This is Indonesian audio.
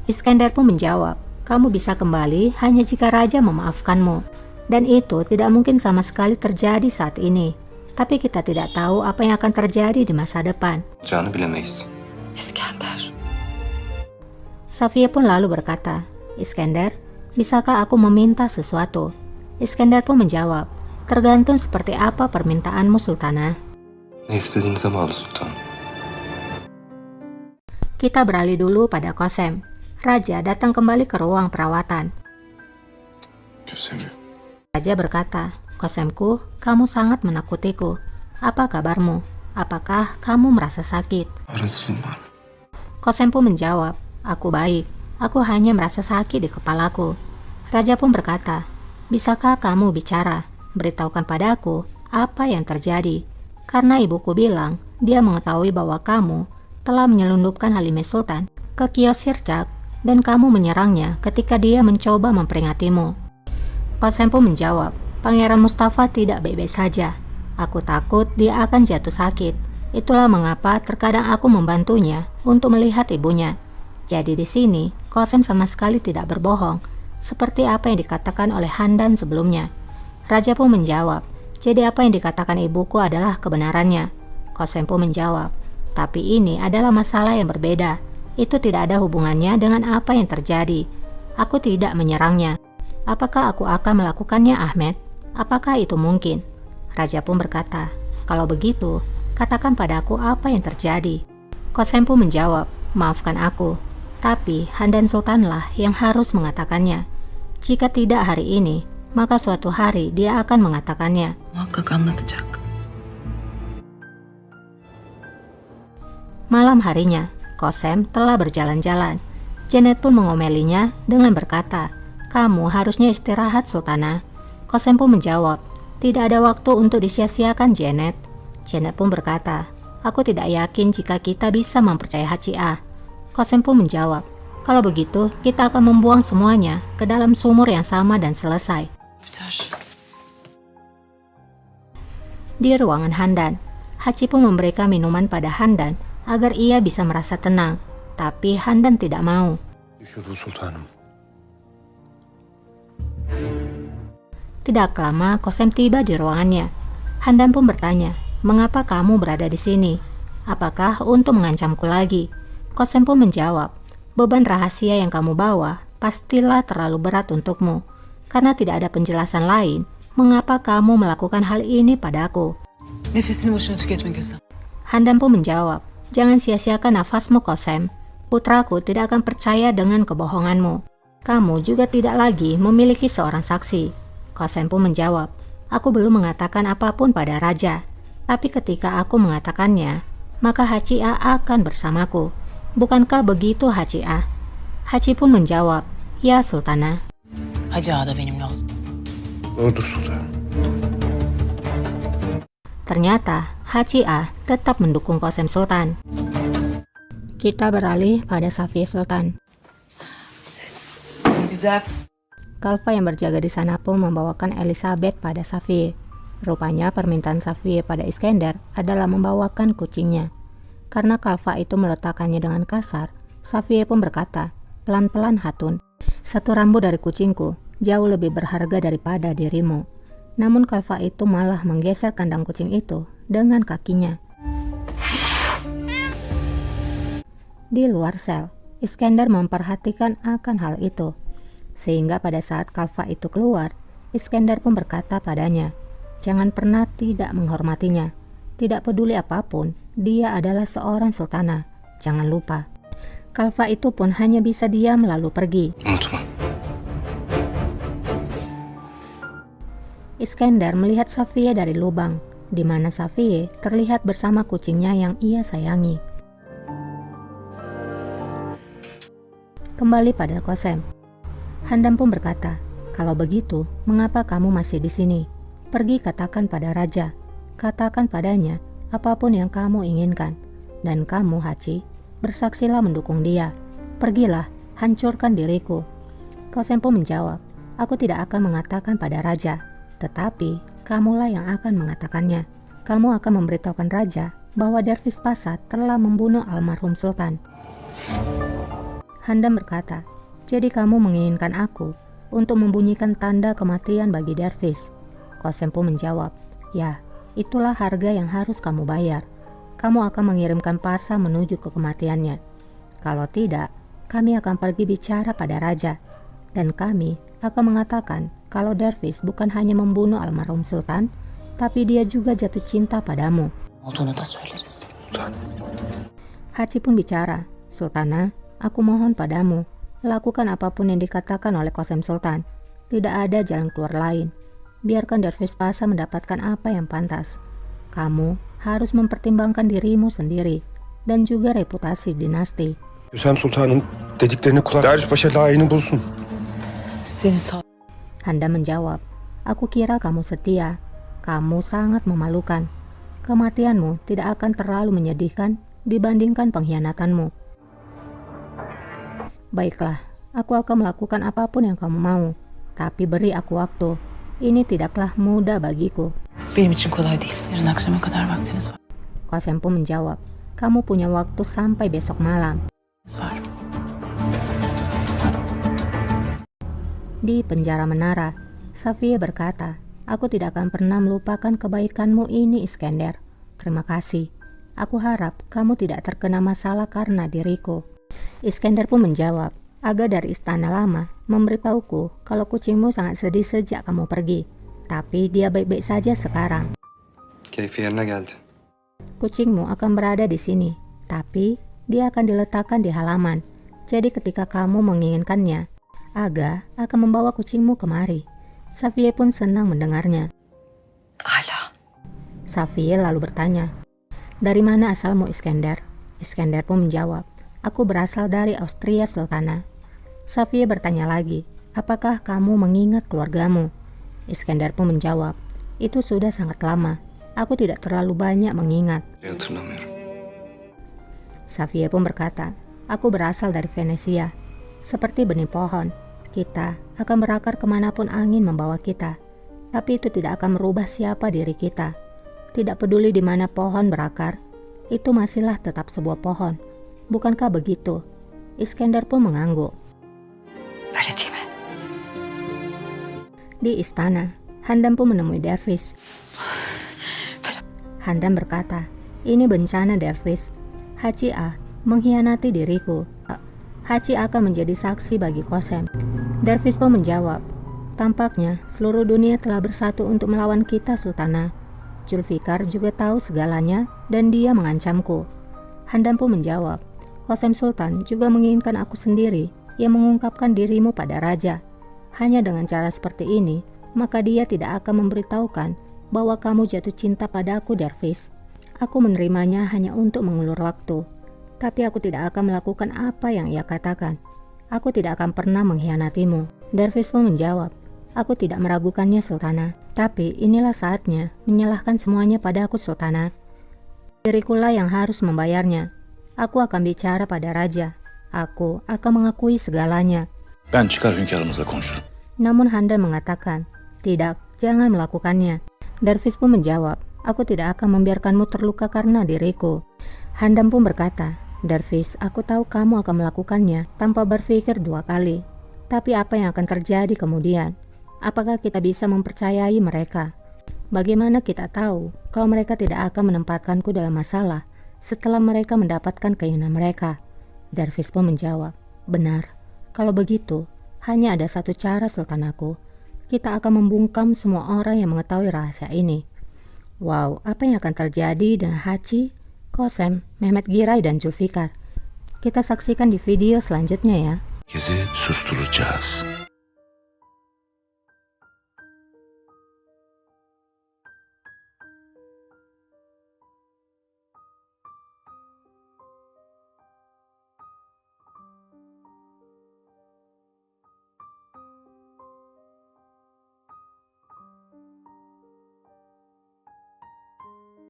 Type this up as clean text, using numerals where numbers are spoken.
Iskandar pun menjawab, kamu bisa kembali hanya jika raja memaafkanmu. Dan itu tidak mungkin sama sekali terjadi saat ini. Tapi kita tidak tahu apa yang akan terjadi di masa depan. Canı bilemeyiz. İskender. Safiye pun lalu berkata, Iskandar, bisakah aku meminta sesuatu? Iskandar pun menjawab, tergantung seperti apa permintaanmu Sultanah. Ne istediğinize bağlı sultanım. Kita beralih dulu pada Kosem. Raja datang kembali ke ruang perawatan. Kösemi. Raja berkata, Kosemku, kamu sangat menakutiku. Apa kabarmu? Apakah kamu merasa sakit? Arasın var. Kosem pun menjawab, aku baik. Aku hanya merasa sakit di kepalaku. Raja pun berkata, bisakah kamu bicara? Beritahukan padaku apa yang terjadi. Karena ibuku bilang, dia mengetahui bahwa kamu telah menyelundupkan Halimah Sultan ke kios Sircak dan kamu menyerangnya ketika dia mencoba memperingatimu. Kosem pun menjawab, Pangeran Mustafa tidak baik-baik saja. Aku takut dia akan jatuh sakit. Itulah mengapa terkadang aku membantunya untuk melihat ibunya. Jadi di sini, Kosem sama sekali tidak berbohong, seperti apa yang dikatakan oleh Handan sebelumnya. Raja pun menjawab, jadi apa yang dikatakan ibuku adalah kebenarannya. Kosem pun menjawab, tapi ini adalah masalah yang berbeda. Itu tidak ada hubungannya dengan apa yang terjadi. Aku tidak menyerangnya. Apakah aku akan melakukannya, Ahmed? Apakah itu mungkin? Raja pun berkata, kalau begitu, katakan padaku apa yang terjadi. Kosem pun menjawab, maafkan aku. Tapi Handan Sultanlah yang harus mengatakannya. Jika tidak hari ini, maka suatu hari dia akan mengatakannya. Muhakkak anlatacak. Malam harinya, Kosem telah berjalan-jalan. Janet pun mengomelinya dengan berkata, kamu harusnya istirahat Sultanah. Kosem pun menjawab, tidak ada waktu untuk disia-siakan Janet. Janet pun berkata, aku tidak yakin jika kita bisa mempercayai Hachiah. Kosem pun menjawab, kalau begitu kita akan membuang semuanya ke dalam sumur yang sama dan selesai. Biter. Di ruangan Handan, Hachi pun memberikan minuman pada Handan agar ia bisa merasa tenang. Tapi Handan tidak mau. Düşürdü sultanım. Tidak lama Kosem tiba di ruangannya. Handan pun bertanya, mengapa kamu berada di sini? Apakah untuk mengancamku lagi? Kosem pun menjawab, beban rahasia yang kamu bawa pastilah terlalu berat untukmu. Karena tidak ada penjelasan lain, mengapa kamu melakukan hal ini padaku? Nefesini boşuna tüketme gözüm. Handan pun menjawab, jangan sia-siakan nafasmu Kosem. Putraku tidak akan percaya dengan kebohonganmu. Kamu juga tidak lagi memiliki seorang saksi. Kosem pun menjawab, aku belum mengatakan apapun pada raja. Tapi ketika aku mengatakannya, maka Hachiah akan bersamaku. Bukankah begitu Hachiah? Hachi pun menjawab, ya Sultanah. Hacı Ağa da benimle ol. Doğrudur sultanım. Ternyata Hachiah tetap mendukung Kosem Sultan. Kita beralih pada Safiye Sultan. Seni güzel. Kalfa yang berjaga di sana pun membawakan Elizabeth pada Safiye. Rupanya permintaan Safiye pada Iskandar adalah membawakan kucingnya. Karena Kalfa itu meletakkannya dengan kasar, Safiye pun berkata, pelan-pelan Hatun, satu rambut dari kucingku jauh lebih berharga daripada dirimu. Namun Kalfa itu malah menggeser kandang kucing itu dengan kakinya. Di luar sel, Iskandar memperhatikan akan hal itu. Sehingga pada saat Kalfa itu keluar, Iskandar pun berkata padanya, jangan pernah tidak menghormatinya. Tidak peduli apapun, dia adalah seorang sultanah. Jangan lupa. Kalfa itu pun hanya bisa diam lalu pergi. Unutma. Iskandar melihat Safiye dari lubang, di mana Safiye terlihat bersama kucingnya yang ia sayangi. Kembali pada Kosem. Handan pun berkata, kalau begitu, mengapa kamu masih di sini? Pergi katakan pada raja. Katakan padanya apapun yang kamu inginkan. Dan kamu, Hachi, bersaksilah mendukung dia. Pergilah, hancurkan diriku. Kosem pun menjawab, aku tidak akan mengatakan pada raja. Tetapi, kamulah yang akan mengatakannya. Kamu akan memberitahukan raja bahwa Dervis Pasat telah membunuh almarhum Sultan. Handam berkata, jadi kamu menginginkan aku untuk membunyikan tanda kematian bagi Dervish? Qasem pun menjawab, ya, itulah harga yang harus kamu bayar. Kamu akan mengirimkan Pasa menuju ke kematiannya. Kalau tidak, kami akan pergi bicara pada raja. Dan kami akan mengatakan kalau Dervish bukan hanya membunuh almarhum Sultan, tapi dia juga jatuh cinta padamu. Olduğunu da söyleriz. Sultan. Haci pun bicara, Sultana, aku mohon padamu, lakukan apapun yang dikatakan oleh Qasem Sultan. Tidak ada jalan keluar lain. Biarkan Dervish Pasa mendapatkan apa yang pantas. Kamu harus mempertimbangkan dirimu sendiri dan juga reputasi dinasti. Hüsem Sultan'ın dediklerine kulak. Derviş Paşa layığını bulsun. Seni sağ... Handam menjawab, aku kira kamu setia. Kamu sangat memalukan. Kematianmu tidak akan terlalu menyedihkan dibandingkan pengkhianatanmu. Baiklah, aku akan melakukan apapun yang kamu mau. Tapi beri aku waktu. Ini tidaklah mudah bagiku. Benim için kolay değil. Yarın akşama kadar vaktiniz var. Qasem pun menjawab, kamu punya waktu sampai besok malam. Var. Di penjara menara, Safiye berkata, aku tidak akan pernah melupakan kebaikanmu ini, Iskandar. Terima kasih. Aku harap kamu tidak terkena masalah karena diriku. Iskandar pun menjawab, Aga dari istana lama memberitahuku kalau kucingmu sangat sedih sejak kamu pergi. Tapi dia baik-baik saja sekarang. Keyfi yerine geldi. Kucingmu akan berada di sini, tapi dia akan diletakkan di halaman. Jadi ketika kamu menginginkannya, Aga akan membawa kucingmu kemari. Safiye pun senang mendengarnya. Hala. Safiye lalu bertanya, dari mana asalmu, Iskandar? Iskandar pun menjawab, aku berasal dari Austria, Sultana. Safiye bertanya lagi, apakah kamu mengingat keluargamu? Iskandar pun menjawab, itu sudah sangat lama. Aku tidak terlalu banyak mengingat. Hatırlamıyorum. Safiye pun berkata, aku berasal dari Venesia. Seperti benih pohon, kita akan berakar kemanapun angin membawa kita. Tapi itu tidak akan merubah siapa diri kita. Tidak peduli di mana pohon berakar, itu masihlah tetap sebuah pohon. Bukankah begitu? Iskandar pun mengangguk. Öyle değil mi? Di istana, Handam pun menemui Dervish. Handam berkata, ini bencana Dervish. Haci A mengkhianati diriku. Haci akan menjadi saksi bagi Qasem. Dervish pun menjawab, tampaknya seluruh dunia telah bersatu untuk melawan kita, Sultana. Zulfikar juga tahu segalanya dan dia mengancamku. Handam pun menjawab, Qasem Sultan juga menginginkan aku sendiri yang mengungkapkan dirimu pada raja. Hanya dengan cara seperti ini, maka dia tidak akan memberitahukan bahwa kamu jatuh cinta padaku, Dervish. Aku menerimanya hanya untuk mengulur waktu. Tapi aku tidak akan melakukan apa yang ia katakan. Aku tidak akan pernah mengkhianatimu. Dervish pun menjawab, aku tidak meragukannya, Sultana. Tapi inilah saatnya menyalahkan semuanya pada aku, Sultana. Dirikulah yang harus membayarnya. Aku akan bicara pada raja. Aku akan mengakui segalanya. Ben çıkar hünkârımızla konuşurum. Namun Handam mengatakan, tidak, jangan melakukannya. Dervish pun menjawab, aku tidak akan membiarkanmu terluka karena diriku. Handam pun berkata, Dervish, aku tahu kamu akan melakukannya tanpa berpikir dua kali. Tapi apa yang akan terjadi kemudian? Apakah kita bisa mempercayai mereka? Bagaimana kita tahu kalau mereka tidak akan menempatkanku dalam masalah setelah mereka mendapatkan keinginan mereka? Dervish pun menjawab, benar. Kalau begitu, hanya ada satu cara, Sultanaku. Kita akan membungkam semua orang yang mengetahui rahasia ini. Wow, apa yang akan terjadi dengan Haci, Qasem, Mehmet Giray, dan Zulfikar? Kita saksikan di video selanjutnya ya. Herkesi susturacağız.